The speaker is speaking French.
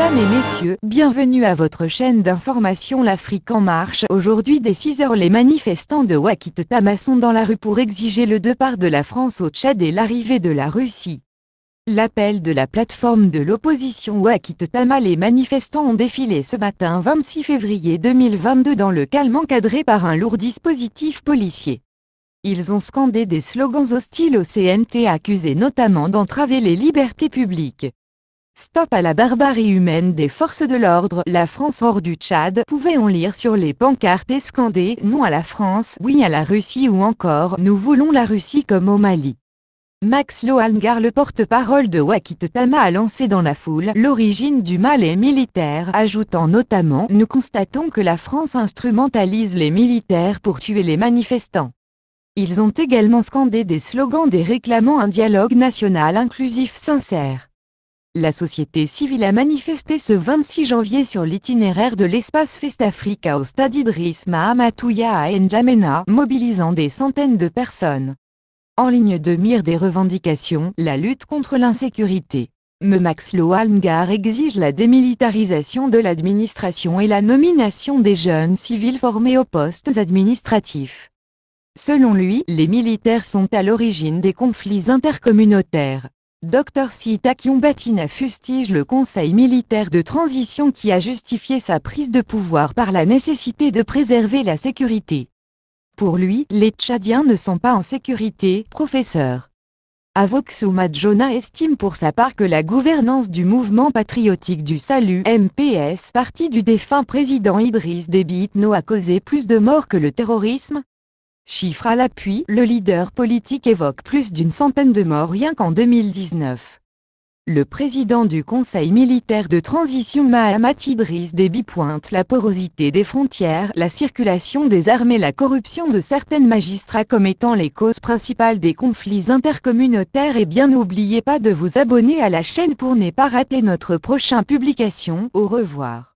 Mesdames et messieurs, bienvenue à votre chaîne d'information L'Afrique en marche. Aujourd'hui dès 6 heures, les manifestants de Ouakitte Tama sont dans la rue pour exiger le départ de la France au Tchad et l'arrivée de la Russie. L'appel de la plateforme de l'opposition Ouakitte Tama. Les manifestants ont défilé ce matin 26 février 2022 dans le calme encadré par un lourd dispositif policier. Ils ont scandé des slogans hostiles au CNT, accusés notamment d'entraver les libertés publiques. Stop à la barbarie humaine des forces de l'ordre, la France hors du Tchad, pouvait-on lire sur les pancartes et scander « Non à la France, oui à la Russie » ou encore « Nous voulons la Russie comme au Mali ». Max Lohangar, le porte-parole de Ouakitte Tama, a lancé dans la foule « L'origine du mal est militaire », ajoutant notamment « Nous constatons que la France instrumentalise les militaires pour tuer les manifestants ». Ils ont également scandé des slogans réclamant un dialogue national inclusif sincère. La société civile a manifesté ce 26 janvier sur l'itinéraire de l'espace Festafrica au stade Idriss Mahamatouya à N'Djamena, mobilisant des centaines de personnes. En ligne de mire des revendications, la lutte contre l'insécurité. Max Lohangar exige la démilitarisation de l'administration et la nomination des jeunes civils formés aux postes administratifs. Selon lui, les militaires sont à l'origine des conflits intercommunautaires. Dr Sita Kiombatina fustige le Conseil militaire de transition qui a justifié sa prise de pouvoir par la nécessité de préserver la sécurité. Pour lui, les Tchadiens ne sont pas en sécurité, professeur. Avoxouma Djona estime pour sa part que la gouvernance du mouvement patriotique du salut (MPS), parti du défunt président Idriss Déby Itno, a causé plus de morts que le terrorisme. Chiffre à l'appui, le leader politique évoque plus d'une centaine de morts rien qu'en 2019. Le président du Conseil militaire de transition Mahamat Idriss Déby pointe la porosité des frontières, la circulation des armes et la corruption de certains magistrats comme étant les causes principales des conflits intercommunautaires. Et bien, n'oubliez pas de vous abonner à la chaîne pour ne pas rater notre prochaine publication. Au revoir.